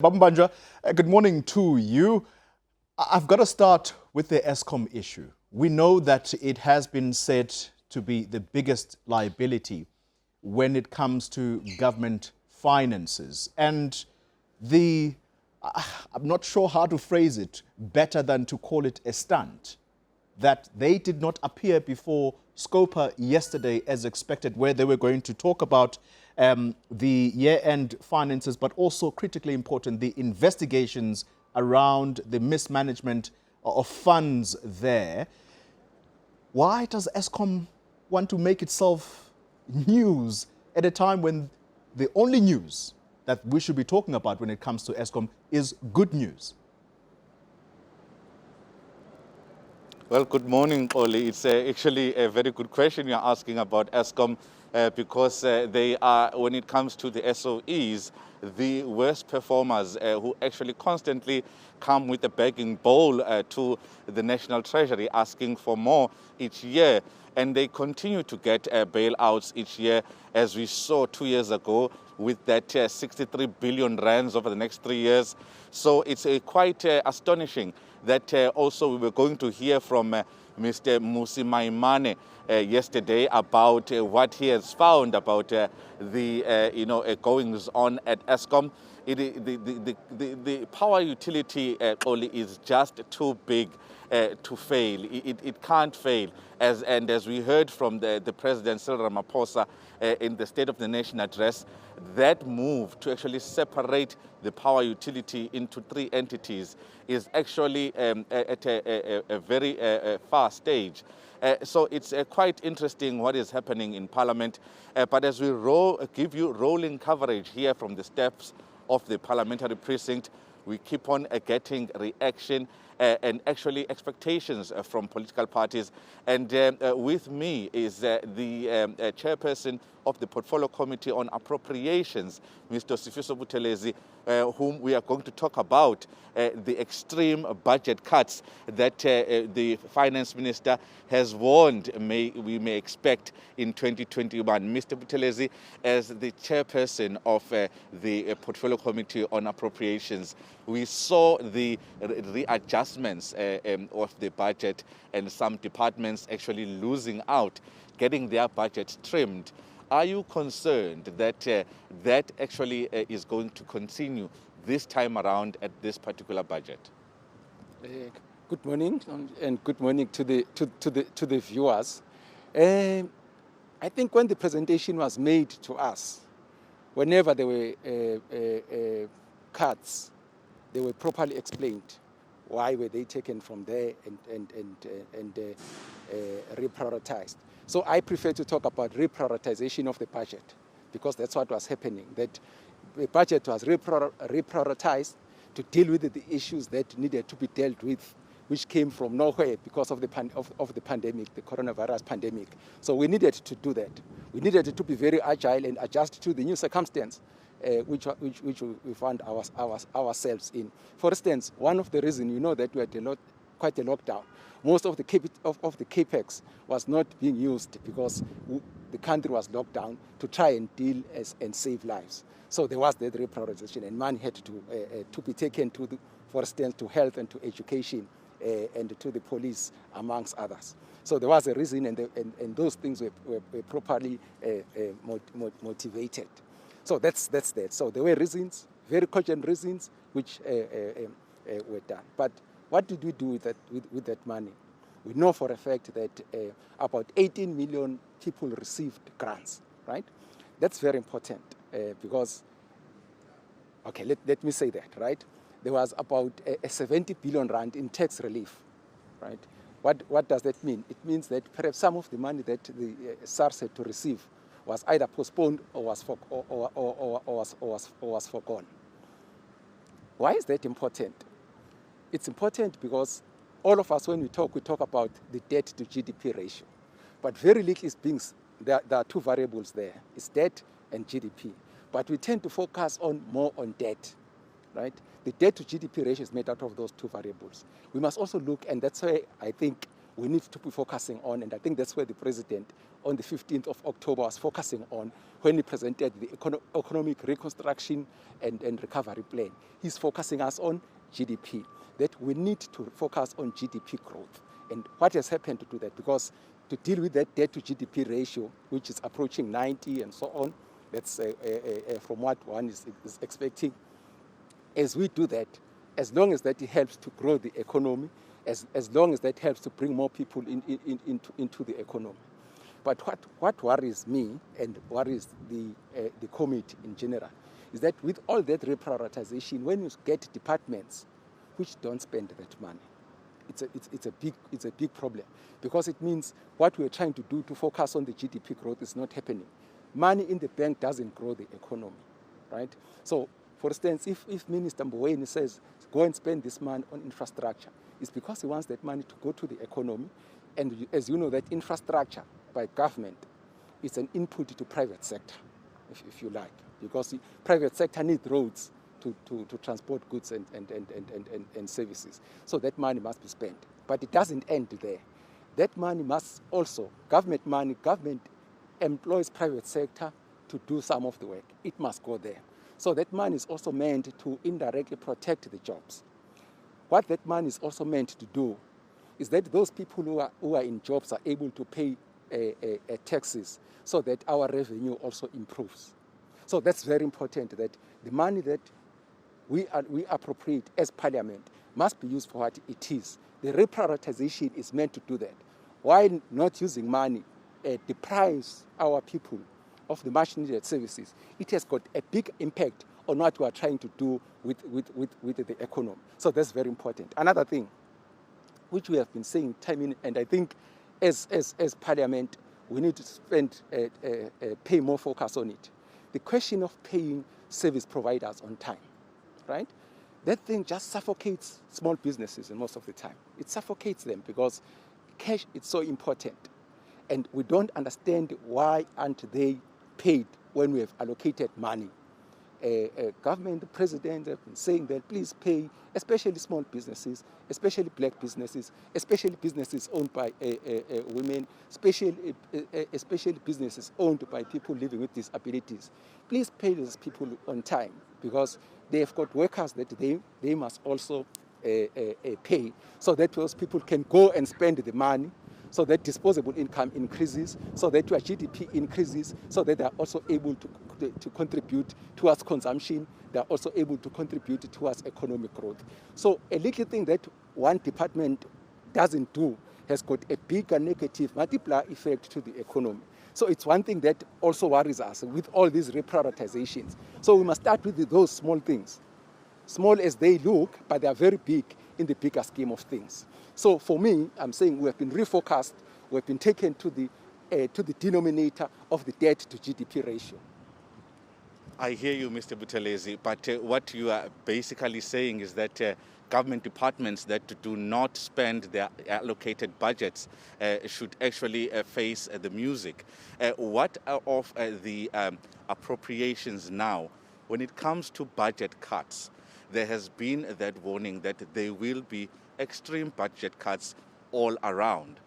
Mbanjwa, good morning to you. I've got to start with the Eskom issue. We know that it has been said to be the biggest liability when it comes to government finances. And I'm not sure how to phrase it better than to call it a stunt, that they did not appear before Scopa yesterday as expected, where they were going to talk about the year-end finances, but also critically important, the investigations around the mismanagement of funds there. Why does Eskom want to make itself news at a time when the only news that we should be talking about when it comes to Eskom is good news? Well, good morning, Oli. It's actually a very good question you're asking about Eskom because they are, when it comes to the SOEs, the worst performers who actually constantly come with a begging bowl to the National Treasury asking for more each year. And they continue to get bailouts each year, as we saw 2 years ago with that 63 billion rands over the next 3 years. So it's quite astonishing that also we were going to hear from Mr. Musi Maimane yesterday about what he has found about the goings on at Eskom. The power utility only is just too big to fail. It can't fail. As we heard from the President Cyril Ramaphosa in the State of the Nation address, that move to actually separate the power utility into 3 entities is actually at a very far stage. So it's quite interesting what is happening in Parliament. But as we give you rolling coverage here from the steps of the parliamentary precinct, we keep on getting reaction and actually expectations from political parties. And with me is the chairperson of the Portfolio Committee on Appropriations, Mr. Sifiso Buthelezi, whom we are going to talk about the extreme budget cuts that the finance minister has warned we may expect in 2021. Mr. Buthelezi, as the chairperson of the Portfolio Committee on Appropriations, we saw the readjustments of the budget and some departments actually losing out, getting their budgets trimmed. Are you concerned that that actually is going to continue this time around at this particular budget? Good morning, and good morning to the viewers. I think when the presentation was made to us, whenever there were cuts, they were properly explained. Why were they taken from there and reprioritized? So I prefer to talk about reprioritization of the budget, because that's what was happening, that the budget was reprioritized to deal with the issues that needed to be dealt with, which came from nowhere because of the pandemic, the coronavirus pandemic. So we needed to do that. We needed to be very agile and adjust to the new circumstance which we found ourselves in. For instance, one of the reasons, you know, that we had quite a lockdown. Most of the capex was not being used because the country was locked down to try and deal and save lives. So there was that reprioritization, and money had to be taken to, for instance, to health and to education and to the police, amongst others. So there was a reason, and those things were properly motivated. So that's that. So there were reasons, very cogent reasons, which were done. But what did we do with that money? We know for a fact that about 18 million people received grants, right? That's very important because, okay, let me say that, right? There was about a 70 billion rand in tax relief, right? What does that mean? It means that perhaps some of the money that the SARS had to receive was either postponed or was forgone. Why is that important? It's important because all of us, when we talk about the debt to GDP ratio. But very little is being, there are 2 variables there. It's debt and GDP. But we tend to focus more on debt, right? The debt to GDP ratio is made out of those 2 variables. We must also look, and that's why I think we need to be focusing on, and I think that's where the President on the 15th of October was focusing on when he presented the economic reconstruction and recovery plan. He's focusing us on GDP, that we need to focus on GDP growth. And what has happened to do that? Because to deal with that debt to GDP ratio, which is approaching 90 and so on, that's from what one is expecting. As we do that, as long as that helps to grow the economy, as long as that helps to bring more people into the economy. But what worries me and worries the committee in general is that with all that reprioritization, when you get departments which don't spend that money, it's a big problem, because it means what we're trying to do to focus on the GDP growth is not happening. Money in the bank doesn't grow the economy, right? So, for instance, if Minister Mboweni says, go and spend this money on infrastructure, it's because he wants that money to go to the economy. And as you know, that infrastructure by government is an input to private sector, if you like, because the private sector needs roads to transport goods and services. So that money must be spent. But it doesn't end there. That money must also, government employs private sector to do some of the work. It must go there. So that money is also meant to indirectly protect the jobs. What that money is also meant to do is that those people who are in jobs are able to pay taxes, so that our revenue also improves. So that's very important, that the money that we appropriate as Parliament must be used for what it is. The reprioritization is meant to do that. While not using money deprives our people of the much needed services, it has got a big impact on what we are trying to do with the economy. So that's very important. Another thing, which we have been saying time in, and I think as Parliament, we need to pay more focus on it. The question of paying service providers on time, right? That thing just suffocates small businesses most of the time. It suffocates them because cash is so important. And we don't understand why aren't they paid when we have allocated money. Government, the president have been saying that please pay, especially small businesses, especially black businesses, especially businesses owned by women, especially businesses owned by people living with disabilities. Please pay those people on time, because they have got workers that they must also pay, so that those people can go and spend the money, so that disposable income increases, so that your GDP increases, so that they are also able to contribute towards consumption, they are also able to contribute towards economic growth. So a little thing that one department doesn't do has got a bigger negative multiplier effect to the economy. So it's one thing that also worries us with all these reprioritizations. So we must start with those small things. Small as they look, but they are very big in the bigger scheme of things. So for me, I'm saying we have been refocused, we have been taken to the denominator of the debt to GDP ratio. I hear you, Mr. Buthelezi, but what you are basically saying is that government departments that do not spend their allocated budgets should actually face the music. What are of the appropriations now? When it comes to budget cuts, there has been that warning that there will be extreme budget cuts all around.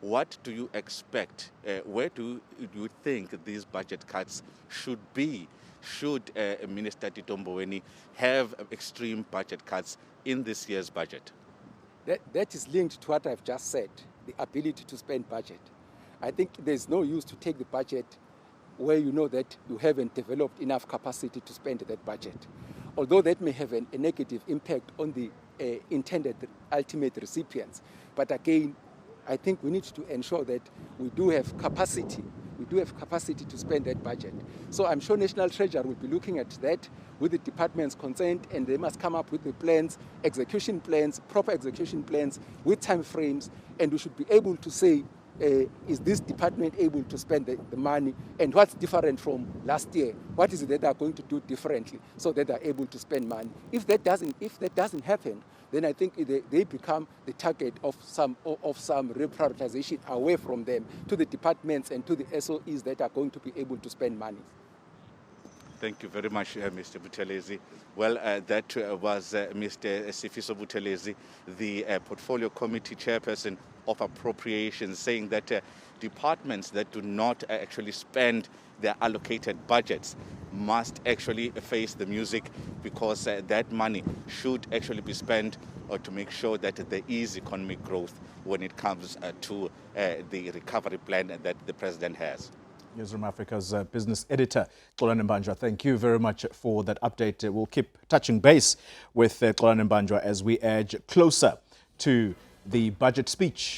What do you expect? Where do you think these budget cuts should be? Should Minister Tito Mboweni have extreme budget cuts in this year's budget? That is linked to what I've just said, the ability to spend budget. I think there's no use to take the budget where you know that you haven't developed enough capacity to spend that budget. Although that may have a negative impact on the intended ultimate recipients. But again, I think we need to ensure that we do have capacity. We do have capacity to spend that budget. So I'm sure National Treasury will be looking at that with the department's consent, and they must come up with the plans, execution plans, proper execution plans with time frames, and we should be able to say, is this department able to spend the money, and what's different from last year? What is it that they are going to do differently so that they are able to spend money? If that doesn't happen, then I think they become the target of some reprioritization away from them to the departments and to the SOEs that are going to be able to spend money. Thank you very much, Mr. Buthelezi. Well, that was Mr. Sifiso Buthelezi, the Portfolio Committee Chairperson of Appropriations, saying that departments that do not actually spend their allocated budgets must actually face the music, because that money should actually be spent to make sure that there is economic growth when it comes to the recovery plan that the president has. Newzroom Afrika's business editor, Xolani Mbanjwa, thank you very much for that update. We'll keep touching base with Xolani Mbanjwa as we edge closer to the budget speech